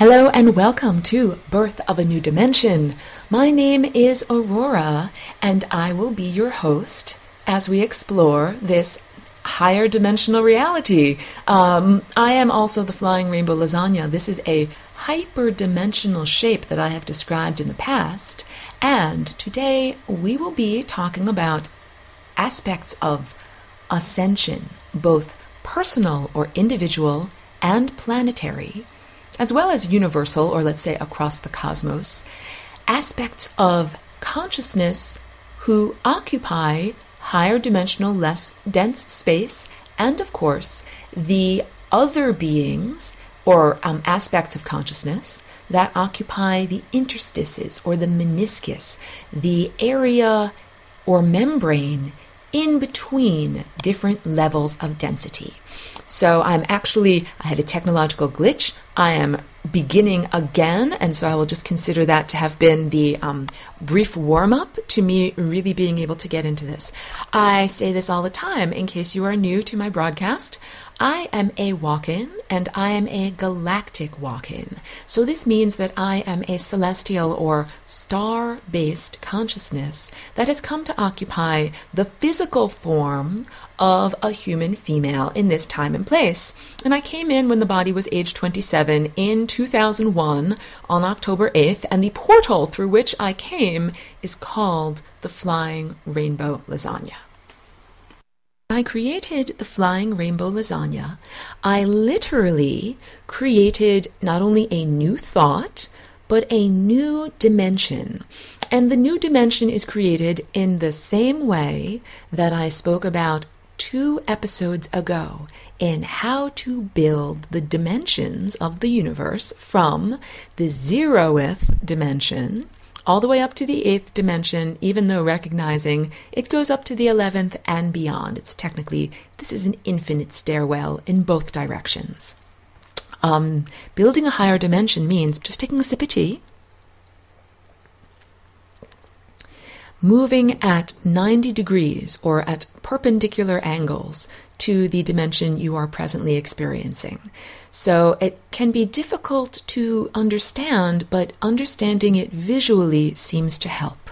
Hello and welcome to Birth of a New Dimension. My name is Aurora and I will be your host as we explore this higher dimensional reality. I am also the Flying Rainbow Lasagna. This is a hyperdimensional shape that I have described in the past, and today we will be talking about aspects of ascension, both personal or individual and planetary, as well as universal, or let's say across the cosmos, aspects of consciousness who occupy higher dimensional, less dense space, and of course, the other beings or aspects of consciousness that occupy the interstices or the meniscus, the area or membrane in between different levels of density. So I had a technological glitch. I am beginning again, and so I will just consider that to have been the brief warm-up to me really being able to get into this. I say this all the time in case you are new to my broadcast. I am a walk-in, and I am a galactic walk-in. So this means that I am a celestial or star-based consciousness that has come to occupy the physical form of a human female in this time and place. And I came in when the body was age 27 in 2001 on October 8th, and the portal through which I came is called the Flying Rainbow Lasagna. I created the Flying Rainbow Lasagna. I literally created not only a new thought, but a new dimension. And the new dimension is created in the same way that I spoke about 2 episodes ago in how to build the dimensions of the universe from the 0th dimension all the way up to the 8th dimension, even though recognizing it goes up to the 11th and beyond. This is an infinite stairwell in both directions. Building a higher dimension means just taking a sip of tea, moving at 90 degrees or at perpendicular angles to the dimension you are presently experiencing. So it can be difficult to understand, but understanding it visually seems to help.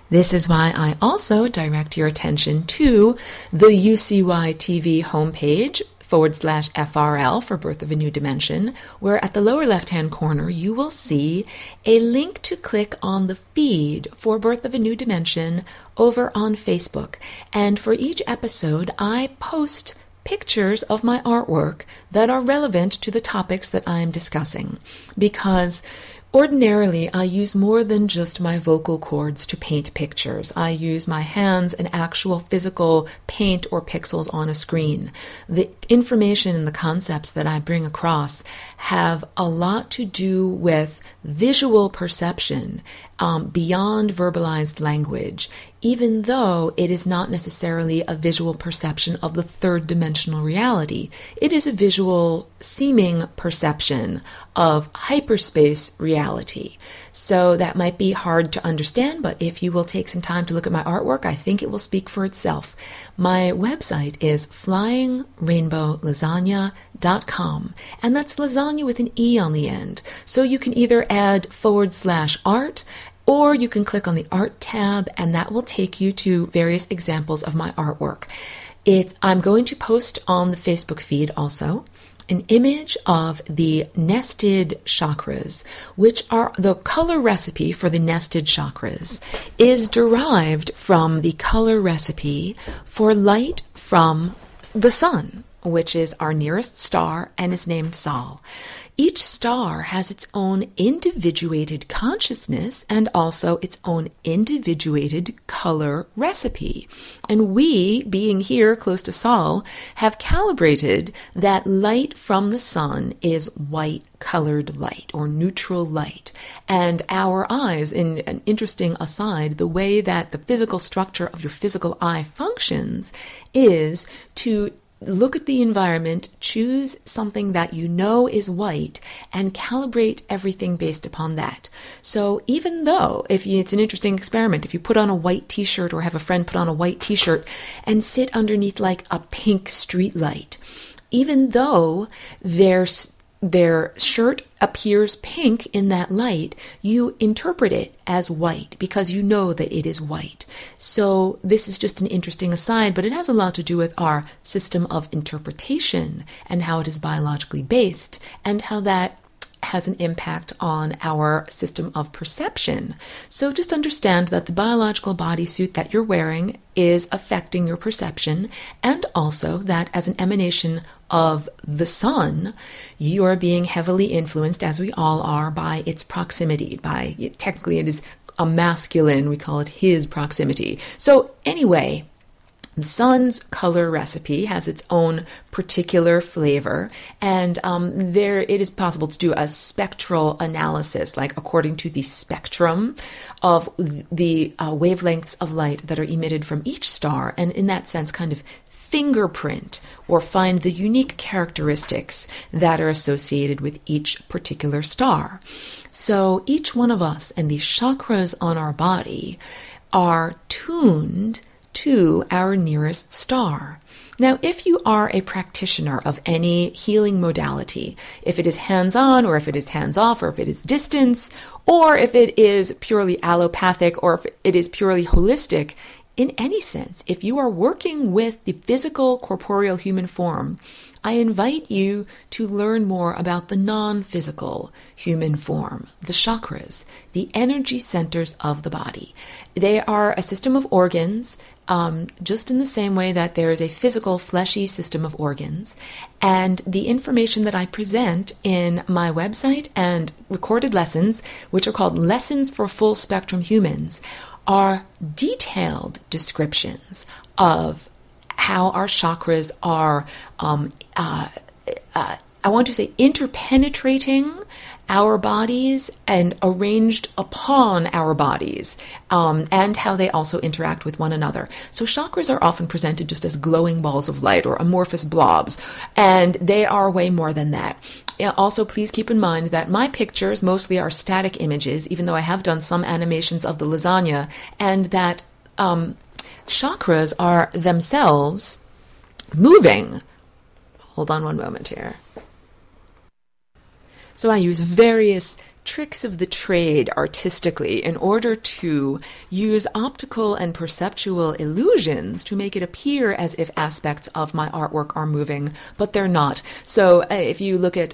This is why I also direct your attention to the UCY TV homepage /FRL for Birth of a New Dimension, where at the lower left-hand corner you will see a link to click on the feed for Birth of a New Dimension over on Facebook. And for each episode, I post pictures of my artwork that are relevant to the topics that I am discussing, because ordinarily, I use more than just my vocal cords to paint pictures. I use my hands and actual physical paint or pixels on a screen. The information and the concepts that I bring across have a lot to do with visual perception beyond verbalized language, even though it is not necessarily a visual perception of the 3rd dimensional reality. It is a visual seeming perception of hyperspace reality. So that might be hard to understand, but if you will take some time to look at my artwork, I think it will speak for itself. My website is flyingrainbowlasagna.com, and that's lasagna with an E on the end. So you can either add /art, or you can click on the Art tab, and that will take you to various examples of my artwork. I'm going to post on the Facebook feed also an image of the nested chakras, which are the color recipe for the nested chakras is derived from the color recipe for light from the sun, which is our nearest star and is named Sol. Each star has its own individuated consciousness and also its own individuated color recipe. And we, being here close to Sol, have calibrated that light from the sun is white colored light or neutral light. And our eyes, in an interesting aside, the way that the physical structure of your physical eye functions is to look at the environment, choose something that you know is white, and calibrate everything based upon that. So even though, it's an interesting experiment, if you put on a white t-shirt or have a friend put on a white t-shirt and sit underneath like a pink street light, even though their shirt appears pink in that light, you interpret it as white because you know that it is white. So this is just an interesting aside, but it has a lot to do with our system of interpretation and how it is biologically based and how that has an impact on our system of perception. So just understand that the biological bodysuit that you're wearing is affecting your perception, and also that as an emanation of the sun, you are being heavily influenced, as we all are, by its proximity. Technically it is a masculine, we call it his proximity. So anyway, the sun's color recipe has its own particular flavor, and it is possible to do a spectral analysis, like according to the spectrum of the wavelengths of light that are emitted from each star, and in that sense kind of fingerprint or find the unique characteristics that are associated with each particular star. So each one of us and the chakras on our body are tuned to our nearest star. Now, if you are a practitioner of any healing modality, if it is hands-on or if it is hands-off or if it is distance or if it is purely allopathic or if it is purely holistic, in any sense, if you are working with the physical corporeal human form, I invite you to learn more about the non-physical human form, the chakras, the energy centers of the body. They are a system of organs, just in the same way that there is a physical, fleshy system of organs. And the information that I present in my website and recorded lessons, which are called Lessons for Full Spectrum Humans, are detailed descriptions of how our chakras are, I want to say, interpenetrating our bodies and arranged upon our bodies, and how they also interact with one another. So chakras are often presented just as glowing balls of light or amorphous blobs, and they are way more than that. Also, please keep in mind that my pictures mostly are static images, even though I have done some animations of the lasagna, and that chakras are themselves moving. Hold on one moment here. So I use various tricks of the trade artistically in order to use optical and perceptual illusions to make it appear as if aspects of my artwork are moving, but they're not. So if you look at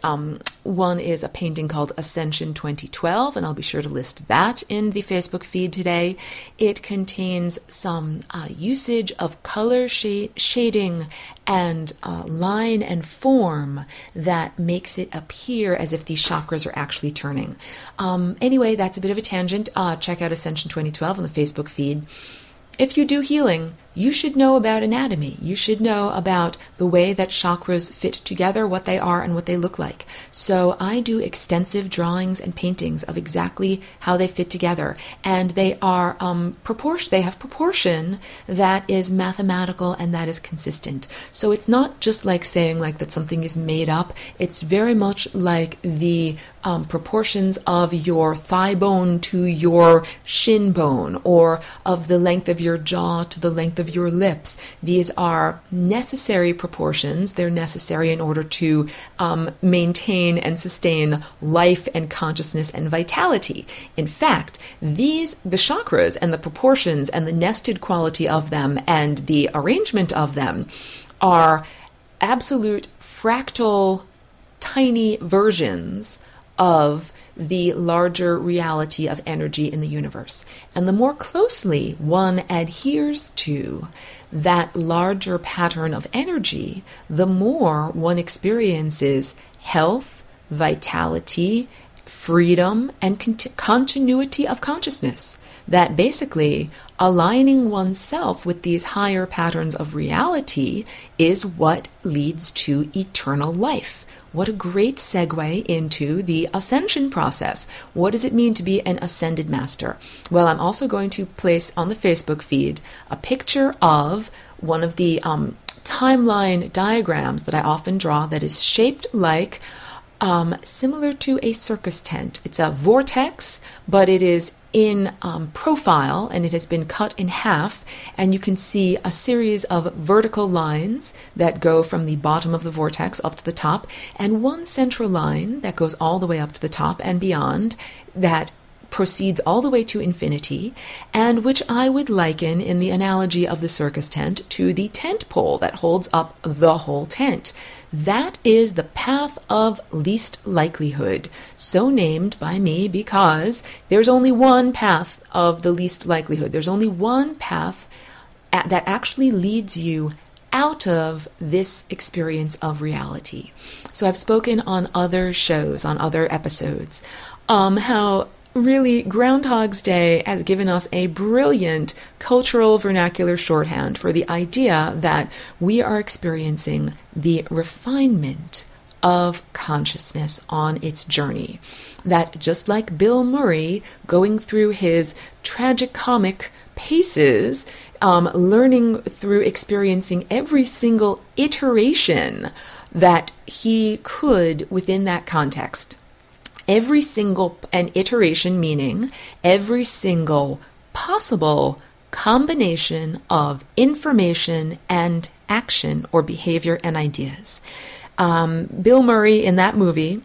one is a painting called Ascension 2012, and I'll be sure to list that in the Facebook feed today. It contains some usage of color shading and line and form that makes it appear as if these chakras are actually turning. Anyway, that's a bit of a tangent. Check out Ascension 2012 on the Facebook feed. If you do healing, you should know about anatomy. You should know about the way that chakras fit together, what they are, and what they look like. So I do extensive drawings and paintings of exactly how they fit together. And they are they have proportion that is mathematical and that is consistent. So it's not just like saying like that something is made up. It's very much like the proportions of your thigh bone to your shin bone, or of the length of your jaw to the length of your lips. These are necessary proportions. They're necessary in order to maintain and sustain life and consciousness and vitality. In fact, the chakras and the proportions and the nested quality of them and the arrangement of them are absolute fractal tiny versions of the larger reality of energy in the universe. And the more closely one adheres to that larger pattern of energy, the more one experiences health, vitality, freedom, and continuity of consciousness. That basically aligning oneself with these higher patterns of reality is what leads to eternal life. What a great segue into the ascension process. What does it mean to be an ascended master? Well, I'm also going to place on the Facebook feed a picture of one of the timeline diagrams that I often draw that is shaped like similar to a circus tent. It's a vortex, but it is in profile, and it has been cut in half, and you can see a series of vertical lines that go from the bottom of the vortex up to the top, and one central line that goes all the way up to the top and beyond, that proceeds all the way to infinity, and which I would liken in the analogy of the circus tent to the tent pole that holds up the whole tent. That is the path of least likelihood, so named by me because there's only one path of the least likelihood. There's only one path that actually leads you out of this experience of reality. So I've spoken on other shows, on other episodes, how really, Groundhog's Day has given us a brilliant cultural vernacular shorthand for the idea that we are experiencing the refinement of consciousness on its journey. That just like Bill Murray going through his tragicomic paces, learning through experiencing every single iteration that he could within that context. Every single, an iteration meaning every single possible combination of information and action or behavior and ideas. Bill Murray in that movie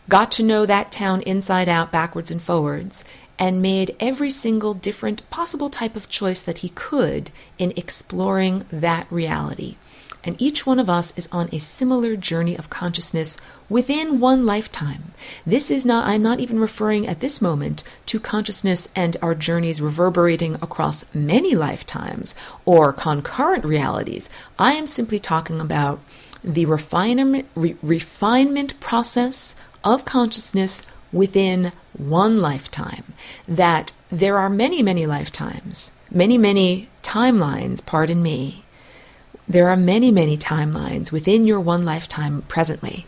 got to know that town inside out, backwards and forwards, and made every single different possible type of choice that he could in exploring that reality. And each one of us is on a similar journey of consciousness within one lifetime. This is not, I'm not even referring at this moment to consciousness and our journeys reverberating across many lifetimes or concurrent realities. I am simply talking about the refinement process of consciousness within one lifetime. That there are many, many lifetimes, many timelines, pardon me. There are many, many timelines within your one lifetime presently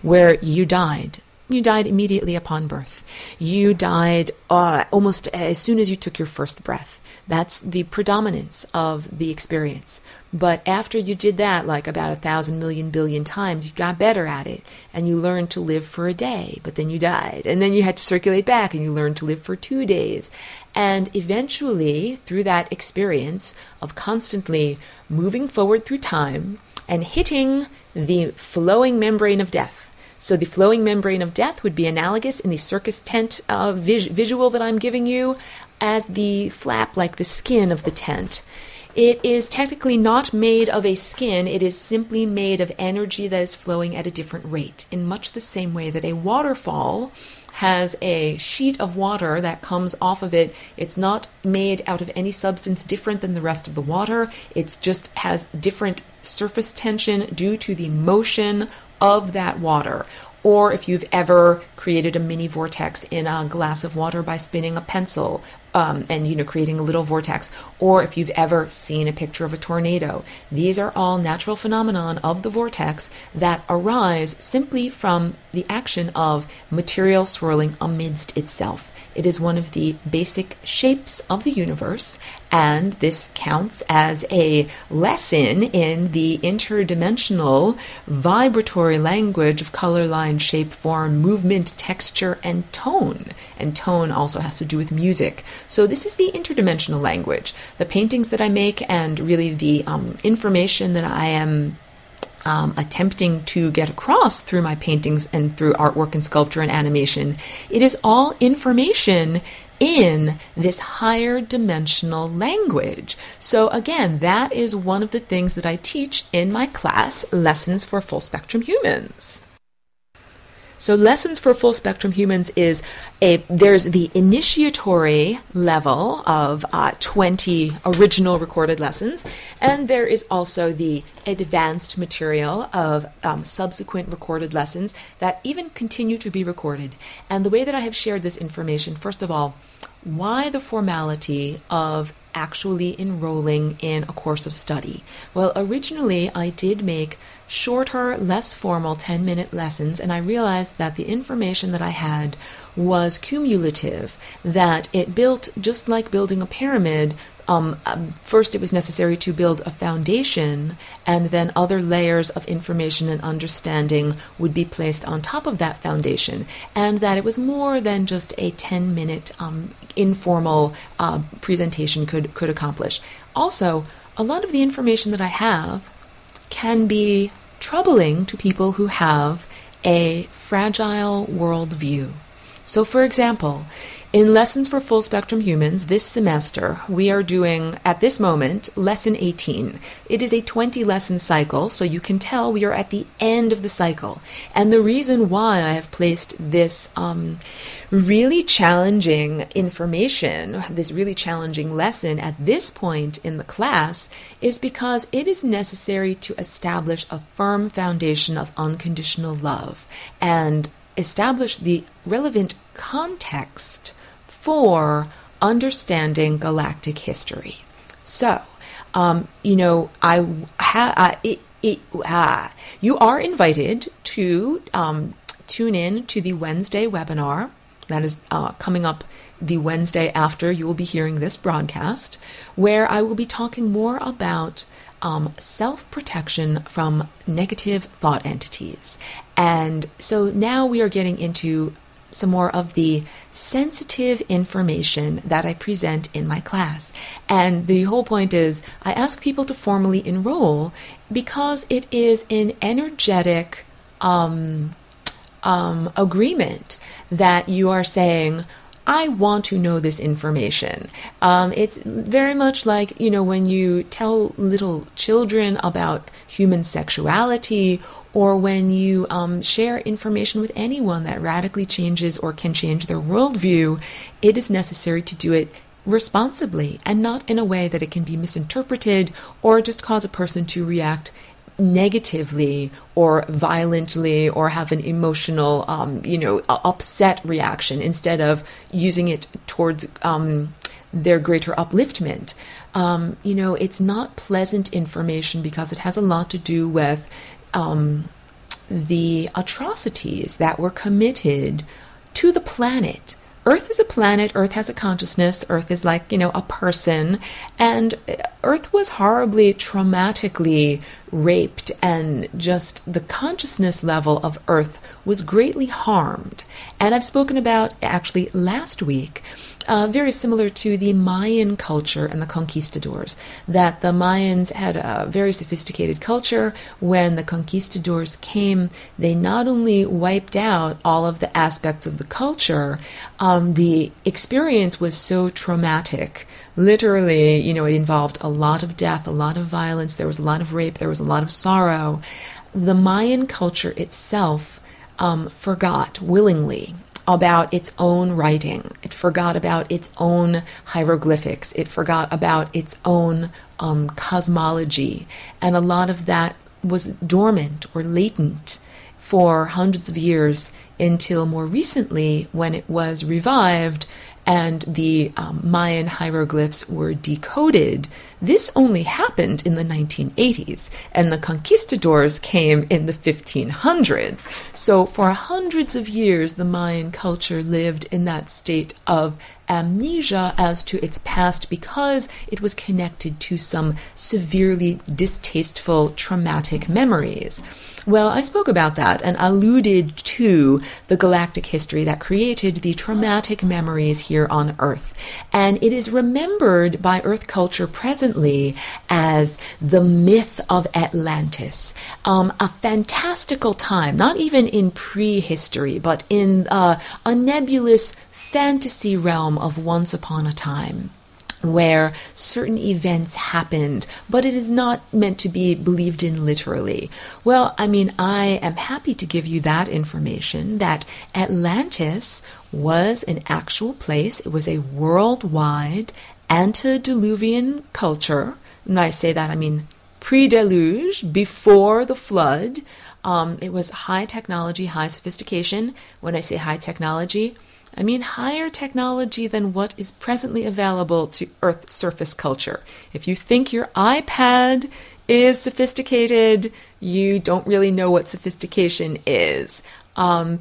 where you died. You died immediately upon birth. You died almost as soon as you took your first breath. That's the predominance of the experience. But after you did that, like about 1,000 million billion times, you got better at it and you learned to live for a day, but then you died. And then you had to circulate back and you learned to live for 2 days. And eventually, through that experience of constantly moving forward through time and hitting the flowing membrane of death. So the flowing membrane of death would be analogous in the circus tent visual that I'm giving you as the flap, like the skin of the tent. It is technically not made of a skin. It is simply made of energy that is flowing at a different rate, in much the same way that a waterfall has a sheet of water that comes off of it. It's not made out of any substance different than the rest of the water. It just has different surface tension due to the motion of that water. Or if you've ever created a mini vortex in a glass of water by spinning a pencil and creating a little vortex, or if you've ever seen a picture of a tornado, these are all natural phenomenon of the vortex that arise simply from the action of material swirling amidst itself. It is one of the basic shapes of the universe, and this counts as a lesson in the interdimensional vibratory language of color, line, shape, form, movement, texture, and tone. And tone also has to do with music. So this is the interdimensional language. The paintings that I make and really the information that I am attempting to get across through my paintings and through artwork and sculpture and animation, it is all information in this higher dimensional language. So again, that is one of the things that I teach in my class, Lessons for Full Spectrum Humans. So Lessons for Full Spectrum Humans there's the initiatory level of 20 original recorded lessons, and there is also the advanced material of subsequent recorded lessons that even continue to be recorded. And the way that I have shared this information, first of all, why the formality of actually enrolling in a course of study? Well, originally I did make shorter, less formal 10-minute lessons, and I realized that the information that I had was cumulative, that it built, just like building a pyramid, First, it was necessary to build a foundation, and then other layers of information and understanding would be placed on top of that foundation, and that it was more than just a 10-minute informal presentation could accomplish. Also, a lot of the information that I have can be troubling to people who have a fragile worldview. So, for example, in Lessons for Full Spectrum Humans this semester, we are doing, at this moment, Lesson 18. It is a 20-lesson cycle, so you can tell we are at the end of the cycle. And the reason why I have placed this really challenging information, this really challenging lesson at this point in the class, is because it is necessary to establish a firm foundation of unconditional love and establish the relevant context for understanding galactic history. So, you are invited to tune in to the Wednesday webinar that is coming up the Wednesday after you will be hearing this broadcast, where I will be talking more about self-protection from negative thought entities. And so now we are getting into some more of the sensitive information that I present in my class. And the whole point is I ask people to formally enroll because it is an energetic agreement that you are saying, I want to know this information. It's very much like, when you tell little children about human sexuality, or when you share information with anyone that radically changes or can change their worldview, it is necessary to do it responsibly and not in a way that it can be misinterpreted or just cause a person to react negatively or violently or have an emotional, upset reaction instead of using it towards their greater upliftment. It's not pleasant information because it has a lot to do with the atrocities that were committed to the planet. Earth is a planet, Earth has a consciousness, Earth is like, a person, and Earth was horribly, traumatically raped, and just the consciousness level of Earth was greatly harmed. And I've spoken about, actually last week, very similar to the Mayan culture and the conquistadors, that the Mayans had a very sophisticated culture. When the conquistadors came, they not only wiped out all of the aspects of the culture, the experience was so traumatic. Literally, it involved a lot of death, a lot of violence, there was a lot of rape, there was a lot of sorrow. The Mayan culture itself forgot willingly about its own writing. It forgot about its own hieroglyphics. It forgot about its own cosmology. And a lot of that was dormant or latent for hundreds of years until more recently when it was revived and the Mayan hieroglyphs were decoded. This only happened in the 1980s, and the conquistadors came in the 1500s. So for hundreds of years, the Mayan culture lived in that state of amnesia as to its past because it was connected to some severely distasteful, traumatic memories. Well, I spoke about that and alluded to the galactic history that created the traumatic memories here on Earth. And it is remembered by Earth culture presently as the myth of Atlantis, a fantastical time, not even in prehistory, but in a nebulous fantasy realm of once upon a time, where certain events happened, but it is not meant to be believed in literally. Well, I am happy to give you that information, that Atlantis was an actual place. It was a worldwide antediluvian culture. When I say that, I mean pre-deluge, before the flood. It was high technology, high sophistication. When I say high technology, I mean higher technology than what is presently available to Earth surface culture. If you think your iPad is sophisticated, you don't really know what sophistication is.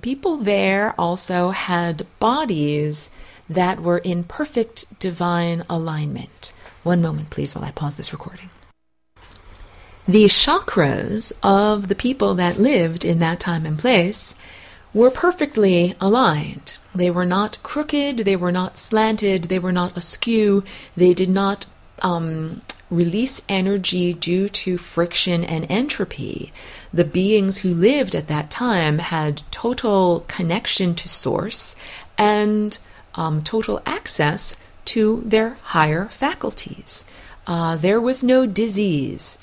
People there also had bodies that were in perfect divine alignment. One moment, please, while I pause this recording. The chakras of the people that lived in that time and place were perfectly aligned. They were not crooked, they were not slanted, they were not askew, they did not release energy due to friction and entropy. The beings who lived at that time had total connection to source and total access to their higher faculties. There was no dis-ease,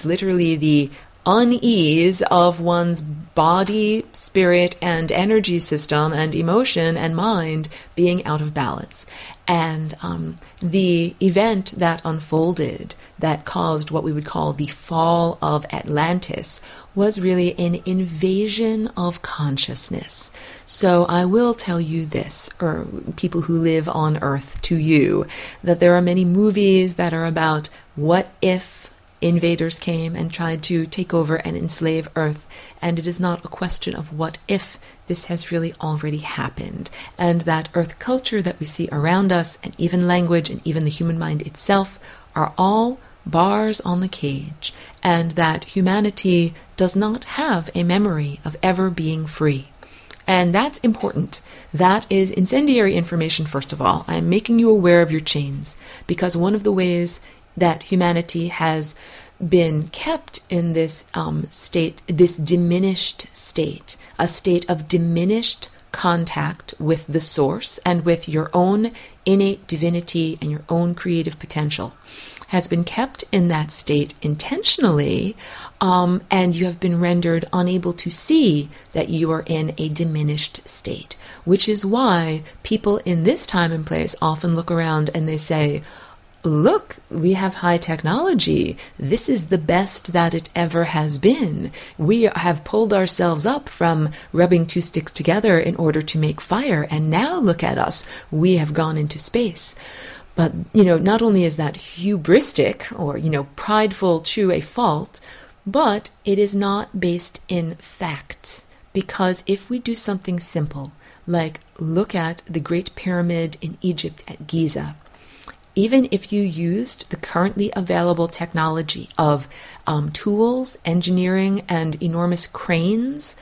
literally the unease of one's body, spirit, and energy system, and emotion and mind being out of balance. And the event that unfolded that caused what we would call the fall of Atlantis was really an invasion of consciousness. So I will tell you this, or people who live on Earth to you, that there are many movies that are about what if invaders came and tried to take over and enslave Earth, and it is not a question of what if. This has really already happened, and that Earth culture that we see around us, and even language and even the human mind itself, are all bars on the cage, and that humanity does not have a memory of ever being free. And that's important. That is incendiary information, first of all. I am making you aware of your chains, because one of the ways that humanity has been kept in this state, this diminished state, a state of diminished contact with the source and with your own innate divinity and your own creative potential, has been kept in that state intentionally, and you have been rendered unable to see that you are in a diminished state, which is why people in this time and place often look around and they say, look, we have high technology. This is the best that it ever has been. We have pulled ourselves up from rubbing two sticks together in order to make fire, and now look at us. We have gone into space. But, not only is that hubristic or, prideful to a fault, but it is not based in facts. Because if we do something simple, like look at the Great Pyramid in Egypt at Giza, even if you used the currently available technology of tools, engineering, and enormous cranes,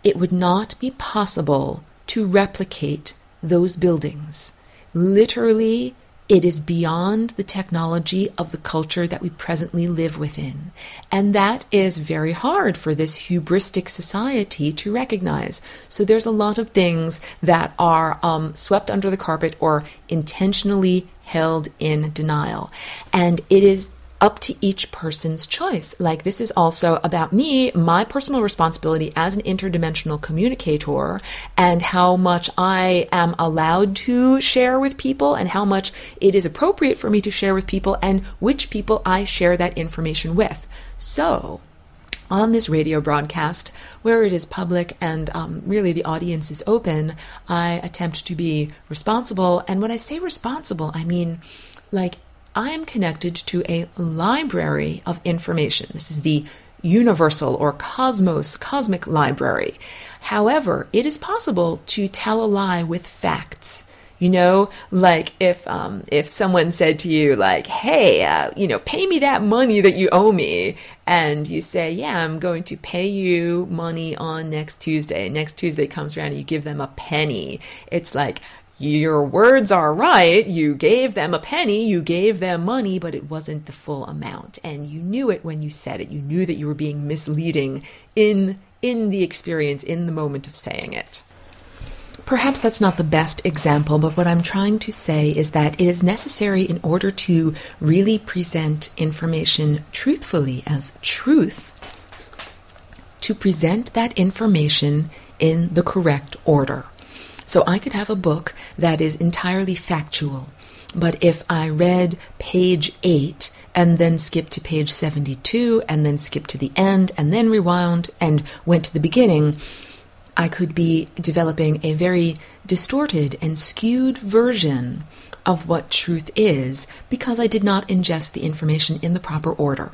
it would not be possible to replicate those buildings. Literally, it is beyond the technology of the culture that we presently live within. And that is very hard for this hubristic society to recognize. So there's a lot of things that are swept under the carpet or intentionally held in denial. And it is up to each person's choice. Like, this is also about me, my personal responsibility as an interdimensional communicator, and how much I am allowed to share with people, and how much it is appropriate for me to share with people, and which people I share that information with. So, on this radio broadcast, where it is public and really the audience is open, I attempt to be responsible. And when I say responsible, I mean, like, I am connected to a library of information. This is the universal or cosmic library. However, it is possible to tell a lie with facts. Like if someone said to you, like, hey, pay me that money that you owe me. And you say, yeah, I'm going to pay you money on next Tuesday. Next Tuesday comes around and you give them a penny. It's like, your words are right. You gave them a penny, you gave them money, but it wasn't the full amount. And you knew it when you said it. You knew that you were being misleading in the experience, in the moment of saying it. Perhaps that's not the best example, but what I'm trying to say is that it is necessary, in order to really present information truthfully as truth, to present that information in the correct order. So I could have a book that is entirely factual, but if I read page 8 and then skipped to page 72 and then skipped to the end and then rewound and went to the beginning, I could be developing a very distorted and skewed version of what truth is, because I did not ingest the information in the proper order.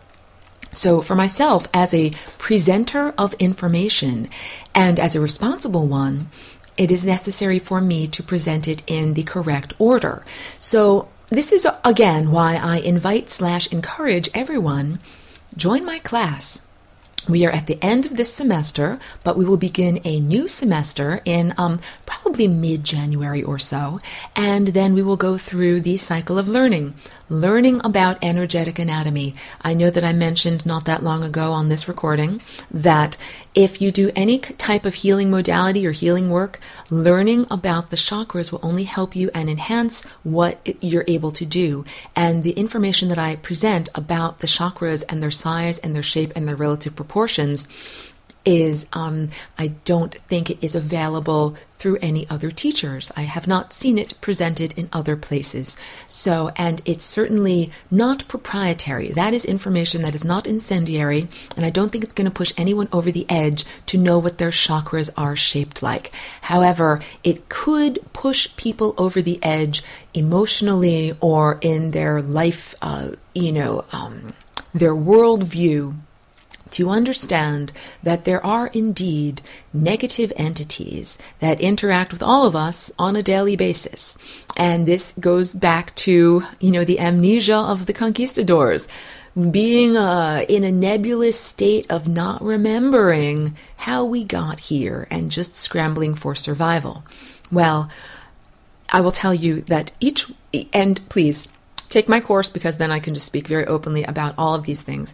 So for myself, as a presenter of information and as a responsible one, it is necessary for me to present it in the correct order. So this is, again, why I invite/encourage everyone, join my class. We are at the end of this semester, but we will begin a new semester in probably mid-January or so, and then we will go through the cycle of learning about energetic anatomy. I know that I mentioned not that long ago on this recording that if you do any type of healing modality or healing work, learning about the chakras will only help you and enhance what you're able to do. And the information that I present about the chakras and their size and their shape and their relative proportions is, I don't think it is available through any other teachers. I have not seen it presented in other places. So, and it's certainly not proprietary. That is information that is not incendiary, and I don't think it's going to push anyone over the edge to know what their chakras are shaped like. However, it could push people over the edge emotionally or in their life, their worldview, to understand that there are indeed negative entities that interact with all of us on a daily basis. And this goes back to, the amnesia of the conquistadors, being in a nebulous state of not remembering how we got here and just scrambling for survival. Well, I will tell you that and please, take my course, because then I can just speak very openly about all of these things.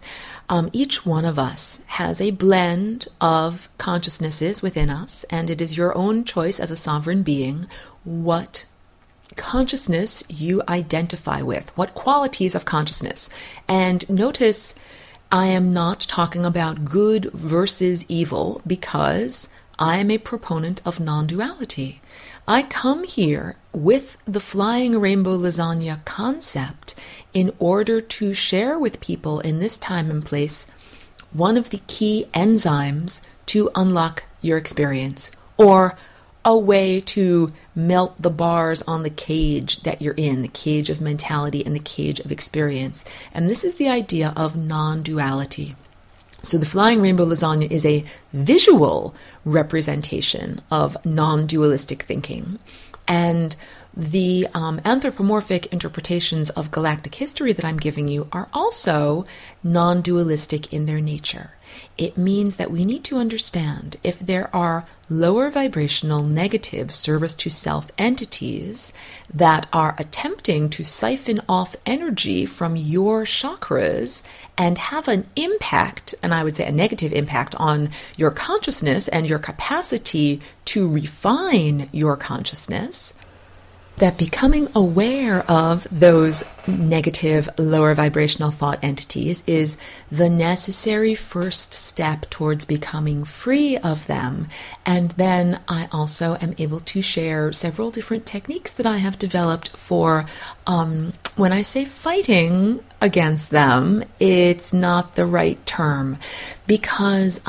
Each one of us has a blend of consciousnesses within us, and it is your own choice as a sovereign being what consciousness you identify with, what qualities of consciousness. And notice I am not talking about good versus evil, because I am a proponent of non-duality. I come here with the Flying Rainbow Lasagna concept in order to share with people in this time and place one of the key enzymes to unlock your experience, or a way to melt the bars on the cage that you're in, the cage of mentality and the cage of experience. And this is the idea of non-duality. So the Flying Rainbow Lasagna is a visual representation of non-dualistic thinking. And the anthropomorphic interpretations of galactic history that I'm giving you are also non-dualistic in their nature. It means that we need to understand if there are lower vibrational negative service to self entities that are attempting to siphon off energy from your chakras and have an impact, and I would say a negative impact, on your consciousness and your capacity to refine your consciousness, that becoming aware of those negative, lower vibrational thought entities is the necessary first step towards becoming free of them. And then I also am able to share several different techniques that I have developed for, when I say fighting against them, it's not the right term, because,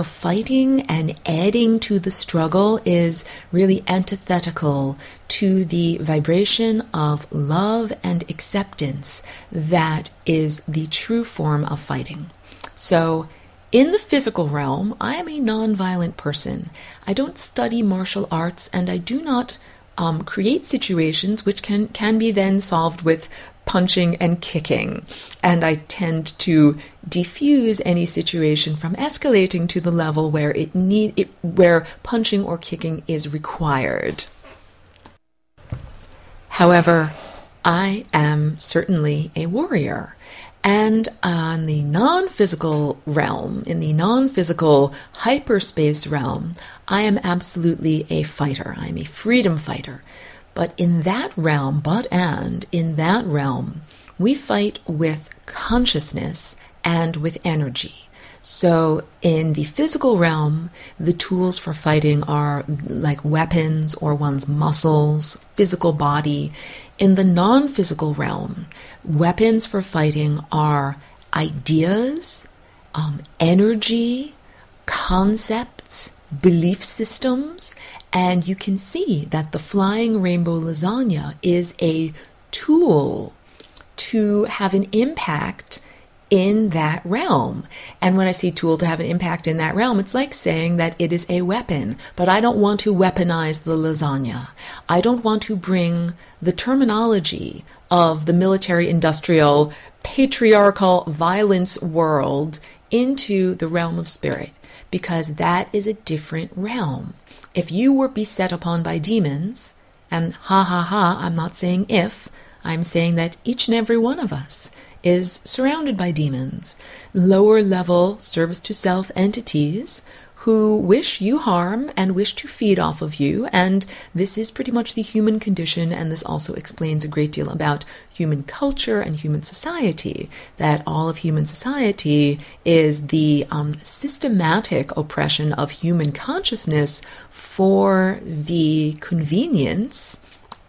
fighting and adding to the struggle is really antithetical to the vibration of love and acceptance that is the true form of fighting. So in the physical realm, I am a non-violent person. I don't study martial arts, and I do not create situations which can be then solved with punching and kicking. And I tend to diffuse any situation from escalating to the level where where punching or kicking is required. However, I am certainly a warrior. And on the non-physical realm, in the non-physical hyperspace realm, I am absolutely a fighter. I am a freedom fighter. But in that realm, we fight with consciousness and with energy. So in the physical realm, the tools for fighting are like weapons or one's muscles, physical body. In the non-physical realm, weapons for fighting are ideas, energy, concepts, belief systems, and you can see that the Flying Rainbow Lasagna is a tool to have an impact in that realm. And when I see tool to have an impact in that realm, it's like saying that it is a weapon, but I don't want to weaponize the lasagna. I don't want to bring the terminology of the military industrial patriarchal violence world into the realm of spirit, because that is a different realm. If you were beset upon by demons, and ha ha ha, I'm not saying if, I'm saying that each and every one of us is surrounded by demons, lower level service to self entities who wish you harm and wish to feed off of you. And this is pretty much the human condition, and this also explains a great deal about human culture and human society, that all of human society is the systematic oppression of human consciousness for the convenience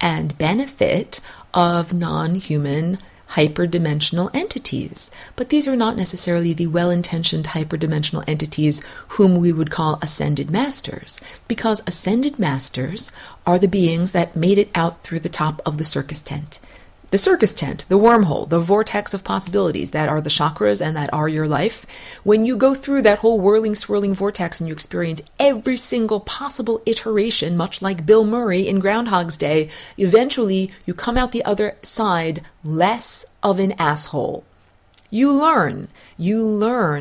and benefit of non-human hyperdimensional entities. But these are not necessarily the well-intentioned hyperdimensional entities whom we would call ascended masters, because ascended masters are the beings that made it out through the top of the circus tent. The circus tent, the wormhole, the vortex of possibilities that are the chakras and that are your life. When you go through that whole whirling, swirling vortex and you experience every single possible iteration, much like Bill Murray in Groundhog's Day, eventually you come out the other side less of an asshole. You learn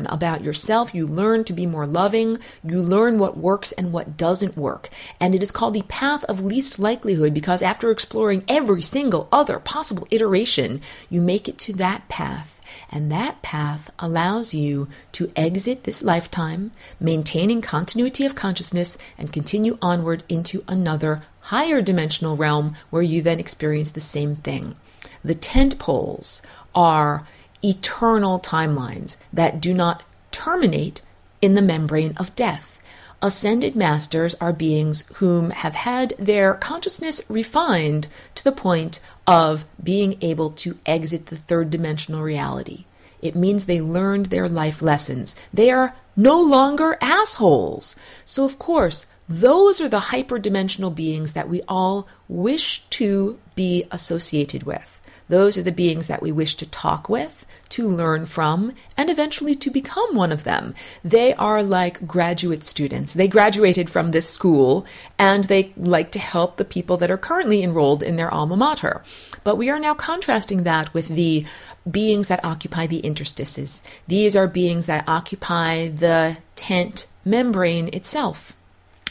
about yourself, you learn to be more loving, you learn what works and what doesn't work. And it is called the path of least likelihood, because after exploring every single other possible iteration, you make it to that path. And that path allows you to exit this lifetime, maintaining continuity of consciousness, and continue onward into another higher dimensional realm where you then experience the same thing. The tent poles are eternal timelines that do not terminate in the membrane of death. Ascended masters are beings whom have had their consciousness refined to the point of being able to exit the third dimensional reality. It means they learned their life lessons. They are no longer assholes. So of course, those are the hyperdimensional beings that we all wish to be associated with. Those are the beings that we wish to talk with, to learn from, and eventually to become one of them. They are like graduate students. They graduated from this school, and they like to help the people that are currently enrolled in their alma mater. But we are now contrasting that with the beings that occupy the interstices. These are beings that occupy the tent membrane itself.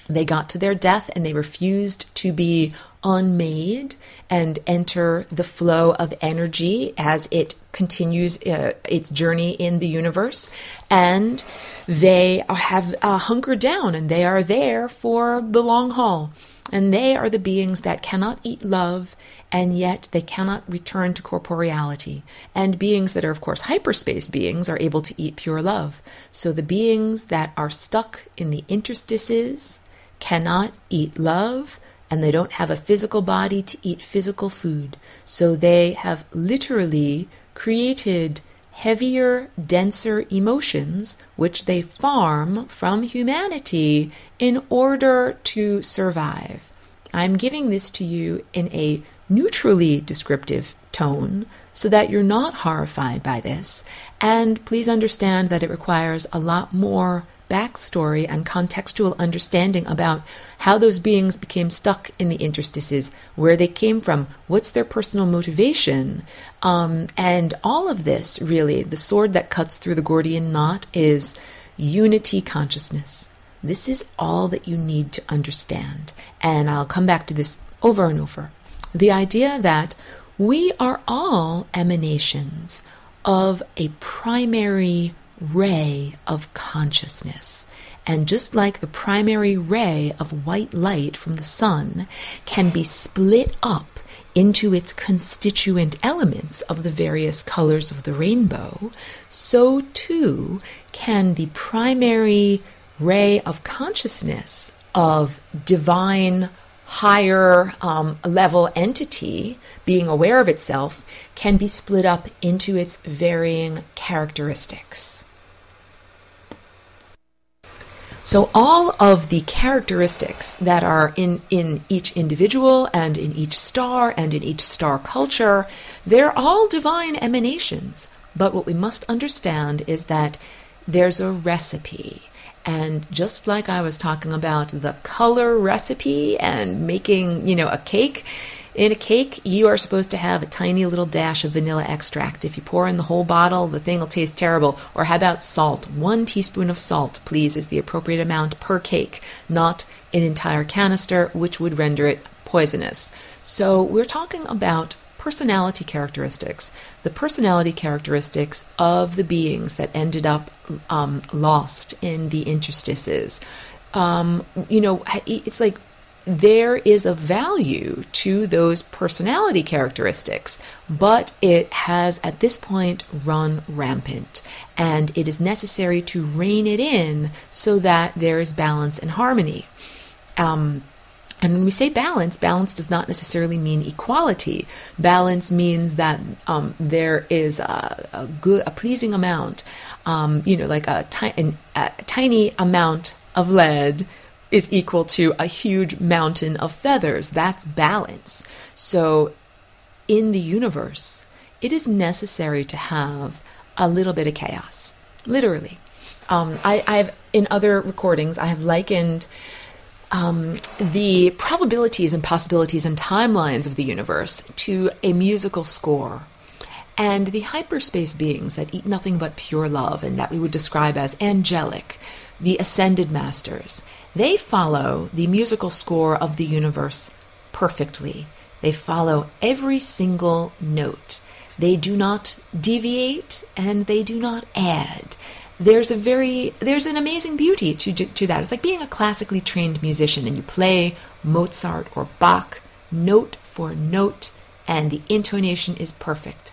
They got to their death and they refused to be unmade and enter the flow of energy as it continues its journey in the universe. And they have hunkered down, and they are there for the long haul. And they are the beings that cannot eat love, and yet they cannot return to corporeality. And beings that are, of course, hyperspace beings are able to eat pure love. So the beings that are stuck in the interstices cannot eat love, and they don't have a physical body to eat physical food. So they have literally created heavier, denser emotions, which they farm from humanity in order to survive. I'm giving this to you in a neutrally descriptive tone so that you're not horrified by this. And please understand that it requires a lot more backstory and contextual understanding about how those beings became stuck in the interstices, where they came from, what's their personal motivation, and all of this, really, the sword that cuts through the Gordian knot is unity consciousness. This is all that you need to understand, and I'll come back to this over and over. The idea that we are all emanations of a primary ray of consciousness. And just like the primary ray of white light from the sun can be split up into its constituent elements of the various colors of the rainbow, so too can the primary ray of consciousness of divine higher level entity being aware of itself can be split up into its varying characteristics. So all of the characteristics that are in each individual and in each star and in each star culture, they're all divine emanations. But what we must understand is that there's a recipe. And just like I was talking about the color recipe and making, a cake, in a cake, you are supposed to have a tiny little dash of vanilla extract. If you pour in the whole bottle, the thing will taste terrible. Or how about salt? 1 teaspoon of salt, please, is the appropriate amount per cake, not an entire canister, which would render it poisonous. So we're talking about personality characteristics, the personality characteristics of the beings that ended up lost in the interstices. It's like there is a value to those personality characteristics, but it has at this point run rampant, and it is necessary to rein it in so that there is balance and harmony. And when we say balance does not necessarily mean equality. Balance means that there is a pleasing amount, like a tiny amount of lead is equal to a huge mountain of feathers. That's balance. So in the universe, it is necessary to have a little bit of chaos, literally. I've in other recordings, I have likened the probabilities and possibilities and timelines of the universe to a musical score. And the hyperspace beings that eat nothing but pure love and that we would describe as angelic, the ascended masters, they follow the musical score of the universe perfectly. They follow every single note. They do not deviate and they do not add. There's an amazing beauty to that. It's like being a classically trained musician and you play Mozart or Bach note for note and the intonation is perfect.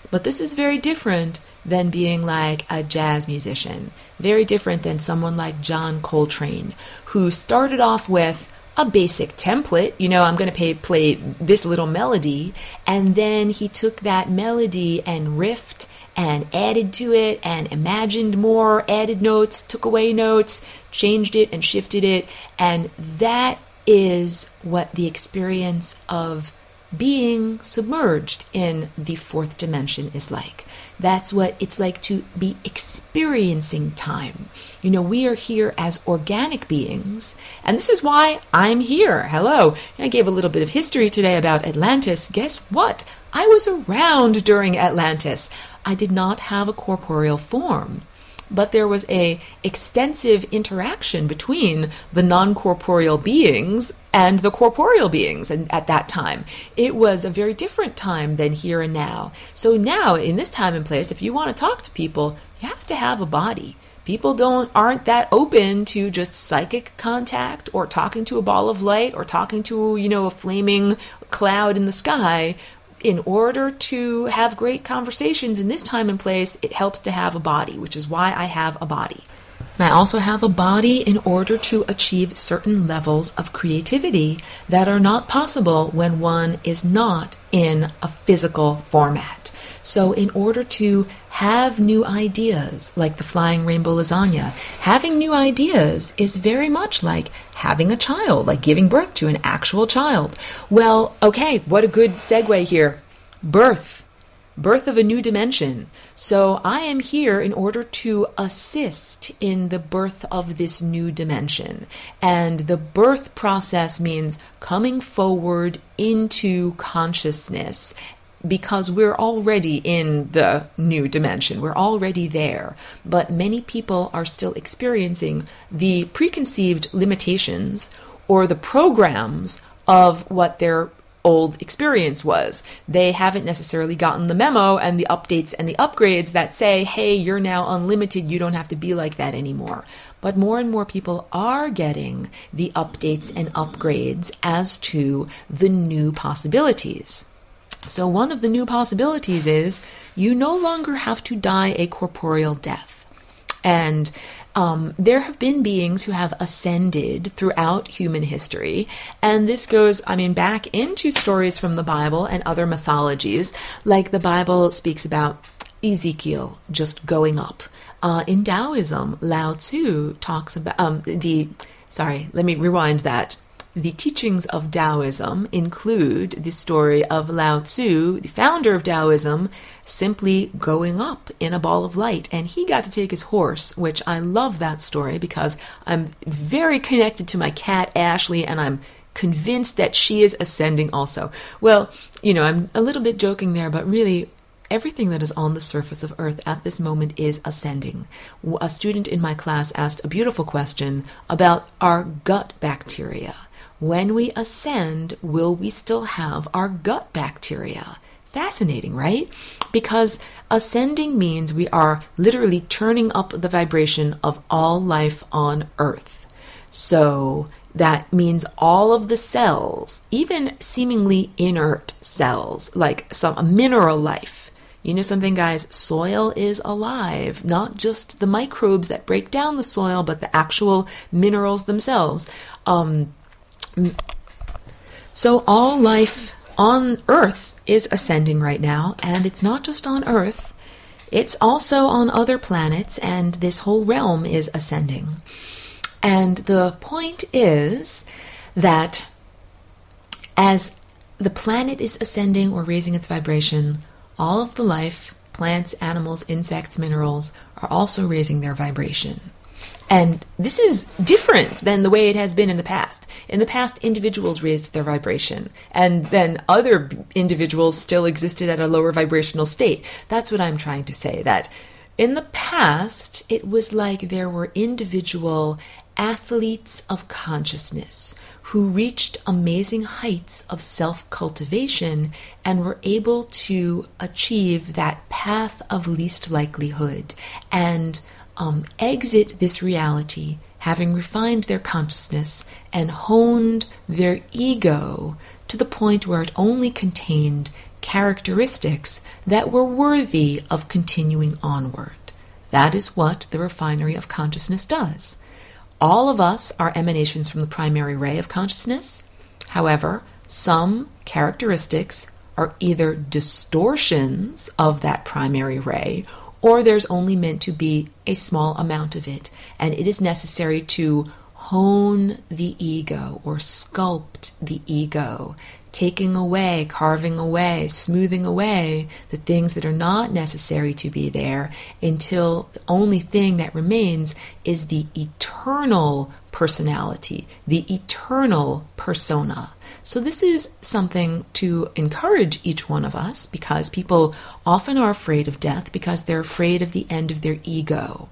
But this is very different than being like a jazz musician. Very different than someone like John Coltrane, who started off with a basic template. I'm going to play this little melody, and then he took that melody and riffed and added to it and imagined more, added notes, took away notes, changed it and shifted it. And that is what the experience of being submerged in the fourth dimension is like. That's what it's like to be experiencing time. We are here as organic beings, and this is why I'm here. Hello. I gave a little bit of history today about Atlantis. Guess what? I was around during Atlantis. I did not have a corporeal form, but there was a extensive interaction between the non-corporeal beings and the corporeal beings. And at that time, it was a very different time than here and now. So now, in this time and place, if you want to talk to people, you have to have a body. People aren't that open to just psychic contact or talking to a ball of light or talking to, a flaming cloud in the sky. In order to have great conversations in this time and place, it helps to have a body, which is why I have a body. And I also have a body in order to achieve certain levels of creativity that are not possible when one is not in a physical format. So in order to have new ideas, like the flying rainbow lasagna, having new ideas is very much like having a child, like giving birth to an actual child. Well, okay, what a good segue here. Birth of a new dimension. So I am here in order to assist in the birth of this new dimension. And the birth process means coming forward into consciousness, because we're already in the new dimension. We're already there. But many people are still experiencing the preconceived limitations or the programs of what their old experience was. They haven't necessarily gotten the memo and the updates and the upgrades that say, hey, you're now unlimited. You don't have to be like that anymore. But more and more people are getting the updates and upgrades as to the new possibilities. So one of the new possibilities is you no longer have to die a corporeal death. And there have been beings who have ascended throughout human history. And this goes, back into stories from the Bible and other mythologies. Like the Bible speaks about Ezekiel just going up. In Taoism, Lao Tzu talks about let me rewind that. the teachings of Taoism include the story of Lao Tzu, the founder of Taoism, simply going up in a ball of light. And he got to take his horse, which I love that story because I'm very connected to my cat, Ashley, and I'm convinced that she is ascending also. Well, I'm a little bit joking there, but really, everything that is on the surface of Earth at this moment is ascending. A student in my class asked a beautiful question about our gut bacteria. When we ascend, will we still have our gut bacteria? Fascinating, right? Because ascending means we are literally turning up the vibration of all life on Earth. So that means all of the cells, even seemingly inert cells, like a mineral life. You know something, guys? Soil is alive, not just the microbes that break down the soil, but the actual minerals themselves. So all life on Earth is ascending right now, and it's not just on Earth, it's also on other planets, and this whole realm is ascending. And the point is that as the planet is ascending or raising its vibration, all of the life, plants, animals, insects, minerals, are also raising their vibration. And this is different than the way it has been in the past. In the past, individuals raised their vibration, and then other individuals still existed at a lower vibrational state. That's what I'm trying to say, that in the past, it was like there were individual athletes of consciousness who reached amazing heights of self-cultivation and were able to achieve that path of least likelihood and exit this reality, having refined their consciousness and honed their ego to the point where it only contained characteristics that were worthy of continuing onward. That is what the refinery of consciousness does. All of us are emanations from the primary ray of consciousness. However, some characteristics are either distortions of that primary ray, or there's only meant to be a small amount of it, and it is necessary to hone the ego or sculpt the ego, taking away, carving away, smoothing away the things that are not necessary to be there until the only thing that remains is the eternal personality, the eternal persona. So this is something to encourage each one of us, because people often are afraid of death because they're afraid of the end of their ego.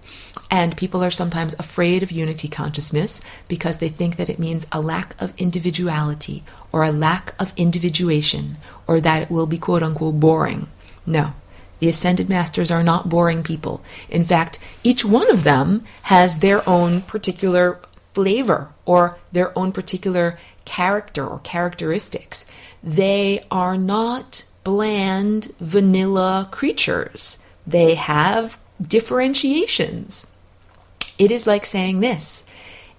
And people are sometimes afraid of unity consciousness because they think that it means a lack of individuality or a lack of individuation, or that it will be quote-unquote boring. No, the Ascended Masters are not boring people. In fact, each one of them has their own particular flavor or their own particular character or characteristics. They are not bland, vanilla creatures. They have differentiations. It is like saying this: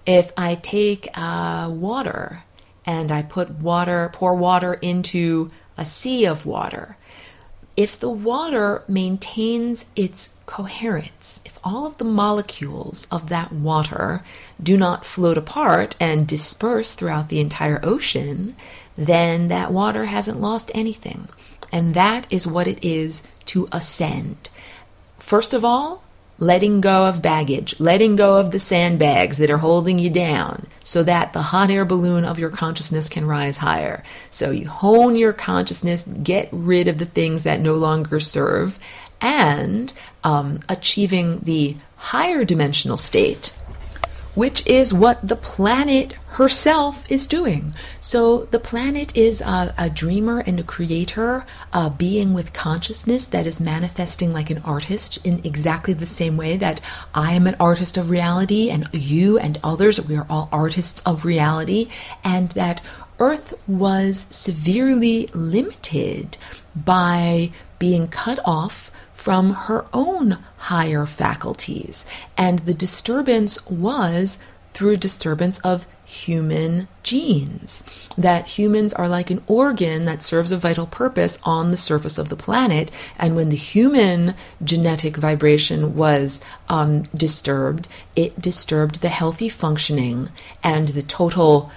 if I take water and I pour water into a sea of water, if the water maintains its coherence, if all of the molecules of that water do not float apart and disperse throughout the entire ocean, then that water hasn't lost anything. And that is what it is to ascend. First of all, letting go of baggage, letting go of the sandbags that are holding you down so that the hot air balloon of your consciousness can rise higher. So you hone your consciousness, get rid of the things that no longer serve, and achieving the higher dimensional state, which is what the planet herself is doing. So the planet is a dreamer and a creator, a being with consciousness that is manifesting like an artist in exactly the same way that I am an artist of reality, and you and others, we are all artists of reality, and that Earth was severely limited by being cut off from her own higher faculties. And the disturbance was through a disturbance of human genes, that humans are like an organ that serves a vital purpose on the surface of the planet. And when the human genetic vibration was disturbed, it disturbed the healthy functioning and the total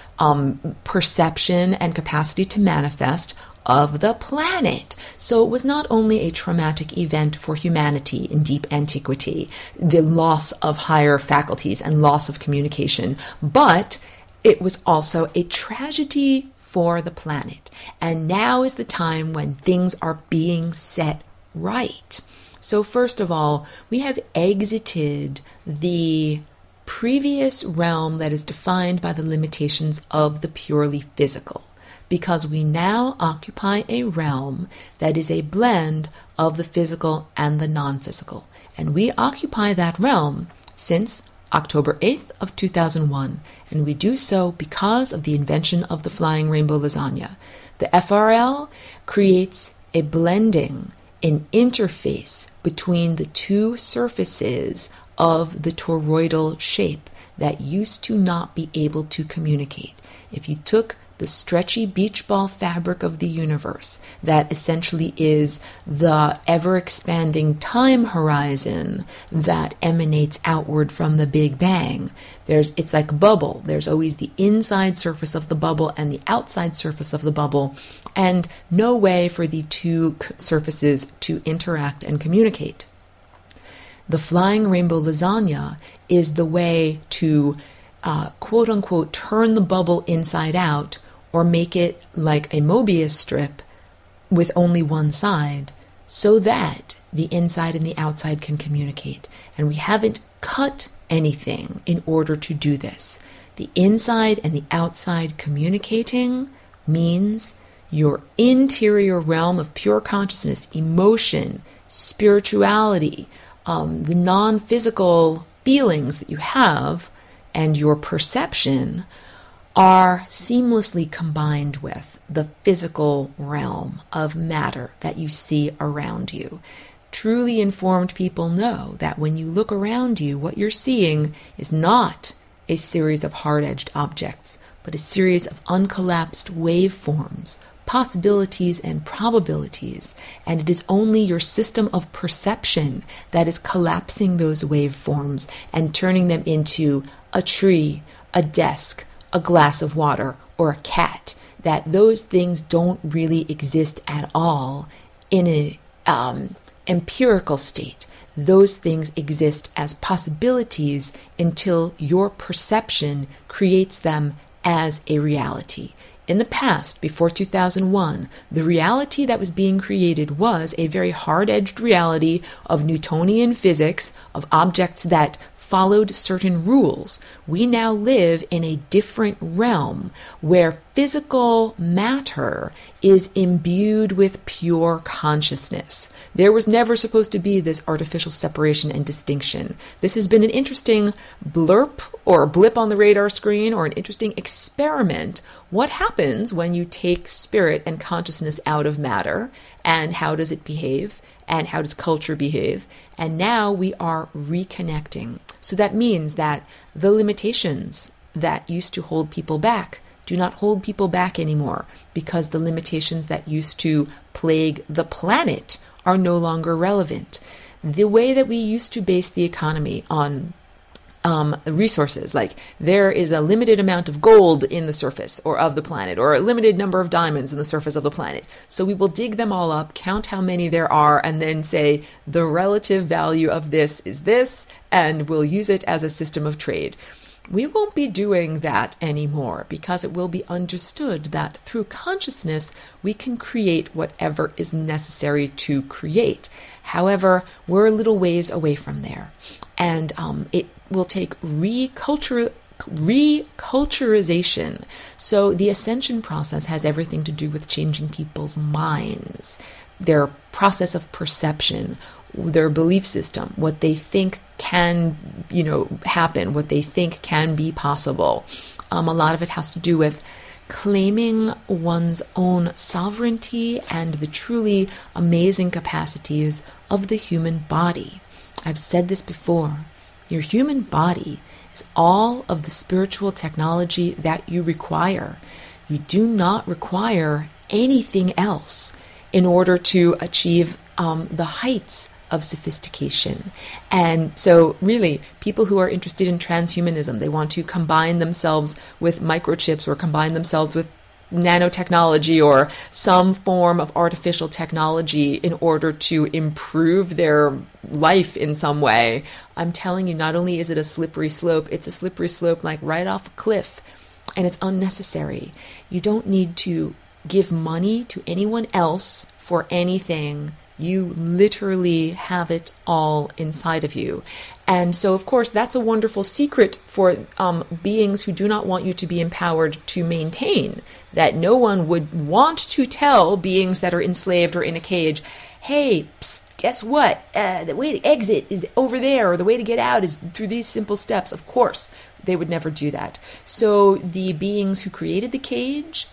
perception and capacity to manifest of the planet. So it was not only a traumatic event for humanity in deep antiquity, the loss of higher faculties and loss of communication, but it was also a tragedy for the planet. And now is the time when things are being set right. So first of all, we have exited the previous realm that is defined by the limitations of the purely physical, because we now occupy a realm that is a blend of the physical and the non-physical. And we occupy that realm since October 8th of 2001, and we do so because of the invention of the flying rainbow lasagna. The FRL creates a blending, an interface between the two surfaces of the toroidal shape that used to not be able to communicate. If you took the stretchy beach ball fabric of the universe, that essentially is the ever-expanding time horizon that emanates outward from the Big Bang. It's like a bubble. There's always the inside surface of the bubble and the outside surface of the bubble, and no way for the two surfaces to interact and communicate. The flying rainbow lasagna is the way to quote-unquote turn the bubble inside out, or make it like a Mobius strip with only one side, so that the inside and the outside can communicate. And we haven't cut anything in order to do this. The inside and the outside communicating means your interior realm of pure consciousness, emotion, spirituality, the non-physical feelings that you have, and your perception are seamlessly combined with the physical realm of matter that you see around you. Truly informed people know that when you look around you, what you're seeing is not a series of hard-edged objects, but a series of uncollapsed waveforms, possibilities and probabilities, and it is only your system of perception that is collapsing those waveforms and turning them into a tree, a desk, a glass of water, or a cat, that those things don't really exist at all in an empirical state. Those things exist as possibilities until your perception creates them as a reality. In the past, before 2001, the reality that was being created was a very hard-edged reality of Newtonian physics, of objects that followed certain rules. We now live in a different realm where physical matter is imbued with pure consciousness. There was never supposed to be this artificial separation and distinction. This has been an interesting blurb or a blip on the radar screen, or an interesting experiment. What happens when you take spirit and consciousness out of matter, and how does it behave? And how does culture behave? And now we are reconnecting. So that means that the limitations that used to hold people back do not hold people back anymore, because the limitations that used to plague the planet are no longer relevant. The way that we used to base the economy on resources, like there is a limited amount of gold in the surface or of the planet, or a limited number of diamonds in the surface of the planet. So we will dig them all up, count how many there are, and then say the relative value of this is this, and we'll use it as a system of trade. We won't be doing that anymore, because it will be understood that through consciousness we can create whatever is necessary to create. However, we're a little ways away from there, and it will take reculturization. So the ascension process has everything to do with changing people's minds, their process of perception, their belief system, what they think can, happen, what they think can be possible. A lot of it has to do with claiming one's own sovereignty and the truly amazing capacities of the human body. I've said this before. Your human body is all of the spiritual technology that you require. You do not require anything else in order to achieve the heights of sophistication. And so really, people who are interested in transhumanism, they want to combine themselves with microchips or combine themselves with nanotechnology or some form of artificial technology in order to improve their life in some way. I'm telling you, not only is it a slippery slope, it's a slippery slope like right off a cliff, and it's unnecessary. You don't need to give money to anyone else for anything. You literally have it all inside of you. And so, of course, that's a wonderful secret for beings who do not want you to be empowered to maintain, that no one would want to tell beings that are enslaved or in a cage, hey, psst, guess what? The way to exit is over there, or the way to get out is through these simple steps. Of course, they would never do that. So the beings who created the cage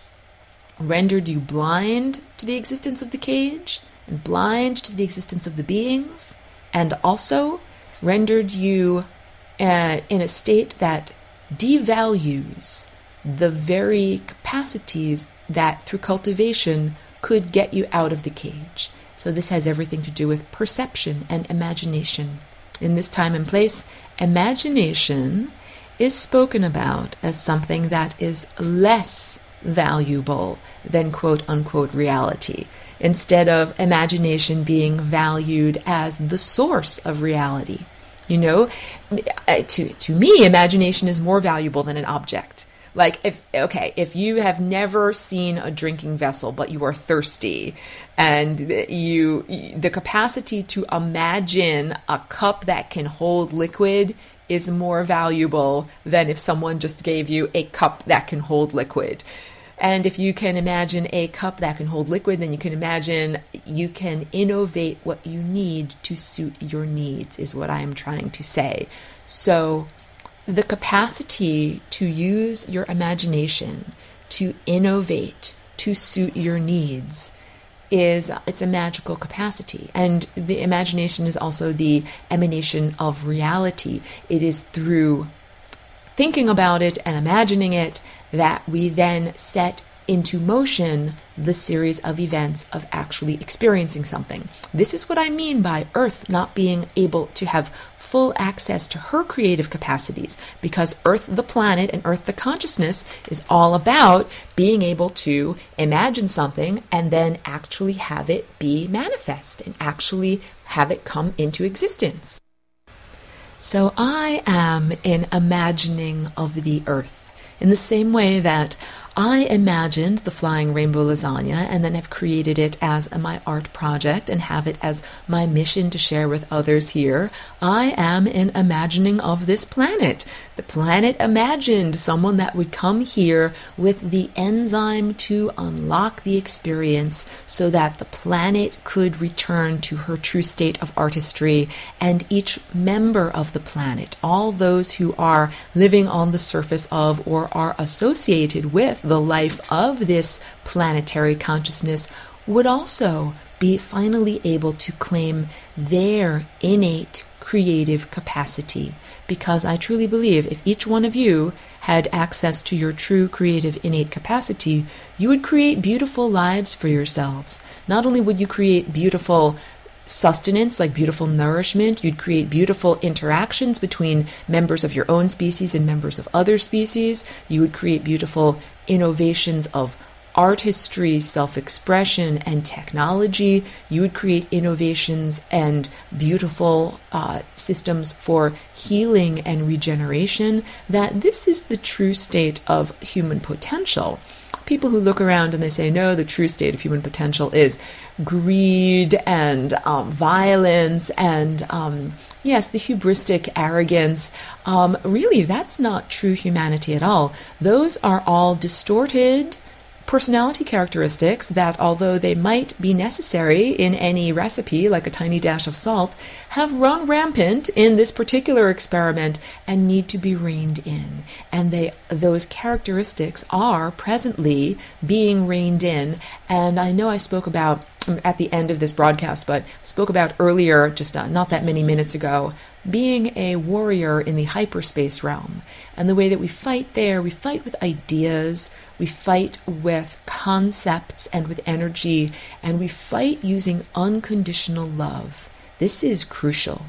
rendered you blind to the existence of the cage, and blind to the existence of the beings, and also rendered you in a state that devalues the very capacities that through cultivation could get you out of the cage. So this has everything to do with perception and imagination. In this time and place, imagination is spoken about as something that is less valuable than quote-unquote reality, instead of imagination being valued as the source of reality. You know, to me, imagination is more valuable than an object. Like, if you have never seen a drinking vessel, but you are thirsty, and the capacity to imagine a cup that can hold liquid is more valuable than if someone just gave you a cup that can hold liquid. And if you can imagine a cup that can hold liquid, then you can innovate what you need to suit your needs, is what I am trying to say. So the capacity to use your imagination to innovate, to suit your needs, it's a magical capacity. And the imagination is also the emanation of reality. It is through thinking about it and imagining it that we then set into motion the series of events of actually experiencing something. This is what I mean by Earth not being able to have full access to her creative capacities, because Earth the planet and Earth the consciousness is all about being able to imagine something and then actually have it be manifest and actually have it come into existence. So I am an imagining of the Earth, in the same way that I imagined the flying rainbow lasagna and then have created it as my art project and have it as my mission to share with others here. I am an imagining of this planet. The planet imagined someone that would come here with the enzyme to unlock the experience so that the planet could return to her true state of artistry, and each member of the planet, all those who are living on the surface of or are associated with the life of this planetary consciousness, would also be finally able to claim their innate creative capacity. Because I truly believe if each one of you had access to your true creative innate capacity, you would create beautiful lives for yourselves. Not only would you create beautiful sustenance, like beautiful nourishment, you'd create beautiful interactions between members of your own species and members of other species. You would create beautiful innovations of artistry, self-expression, and technology. You would create innovations and beautiful systems for healing and regeneration. That this is the true state of human potential. People who look around and they say, no, the true state of human potential is greed and violence and, yes, the hubristic arrogance. Really, that's not true humanity at all. Those are all distorted personality characteristics that, although they might be necessary in any recipe, like a tiny dash of salt, have run rampant in this particular experiment and need to be reined in. And those characteristics are presently being reined in. And I know I spoke about, at the end of this broadcast, but spoke about earlier, just not that many minutes ago, being a warrior in the hyperspace realm. And the way that we fight there, we fight with ideas, we fight with concepts and with energy, and we fight using unconditional love. This is crucial.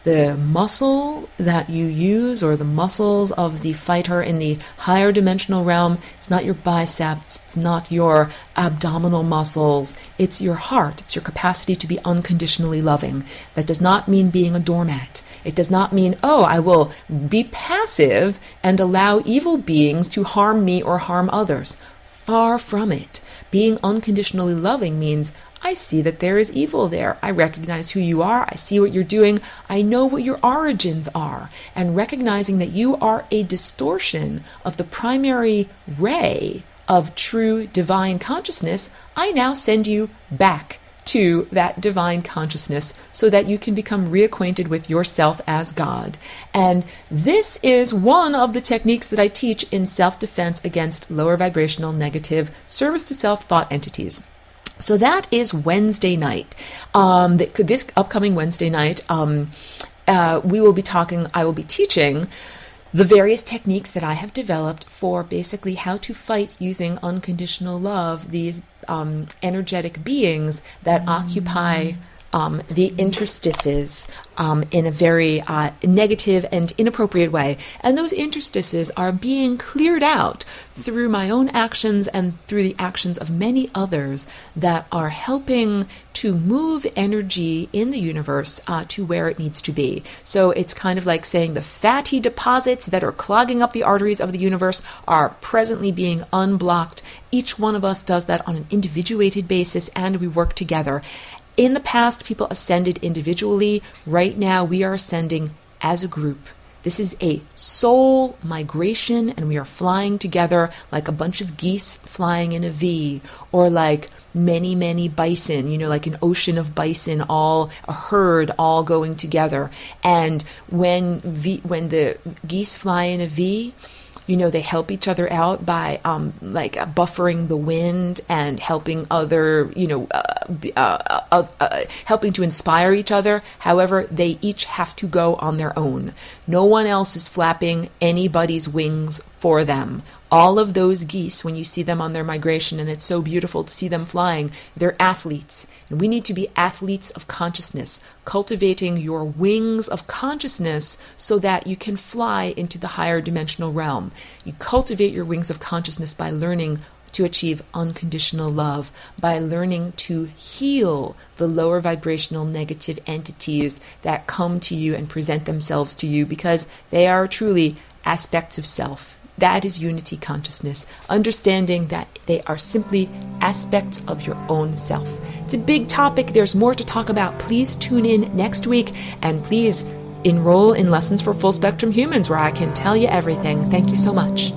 The muscle that you use, or the muscles of the fighter in the higher dimensional realm, it's not your biceps, it's not your abdominal muscles, it's your heart, it's your capacity to be unconditionally loving. That does not mean being a doormat. It does not mean, oh, I will be passive and allow evil beings to harm me or harm others. Far from it. Being unconditionally loving means I see that there is evil there. I recognize who you are. I see what you're doing. I know what your origins are. And recognizing that you are a distortion of the primary ray of true divine consciousness, I now send you back to that divine consciousness so that you can become reacquainted with yourself as God. And this is one of the techniques that I teach in self-defense against lower vibrational negative service to self thought entities. So that is Wednesday night. This upcoming Wednesday night, I will be teaching the various techniques that I have developed for basically how to fight using unconditional love, these energetic beings that occupy the interstices in a very negative and inappropriate way. And those interstices are being cleared out through my own actions and through the actions of many others that are helping to move energy in the universe to where it needs to be. So it's kind of like saying the fatty deposits that are clogging up the arteries of the universe are presently being unblocked. Each one of us does that on an individuated basis, and we work together. In the past, people ascended individually. Right now, we are ascending as a group. This is a soul migration, and we are flying together like a bunch of geese flying in a V, or like many, many bison, like an ocean of bison, a herd all going together. And when the geese fly in a V, they help each other out by buffering the wind and helping helping to inspire each other. However, they each have to go on their own. No one else is flapping anybody's wings for them. All of those geese, when you see them on their migration, and it's so beautiful to see them flying, they're athletes. And we need to be athletes of consciousness, cultivating your wings of consciousness so that you can fly into the higher dimensional realm. You cultivate your wings of consciousness by learning to achieve unconditional love, by learning to heal the lower vibrational negative entities that come to you and present themselves to you, because they are truly aspects of self. That is unity consciousness, understanding that they are simply aspects of your own self. It's a big topic. There's more to talk about. Please tune in next week, and please enroll in Lessons for Full Spectrum Humans, where I can tell you everything. Thank you so much.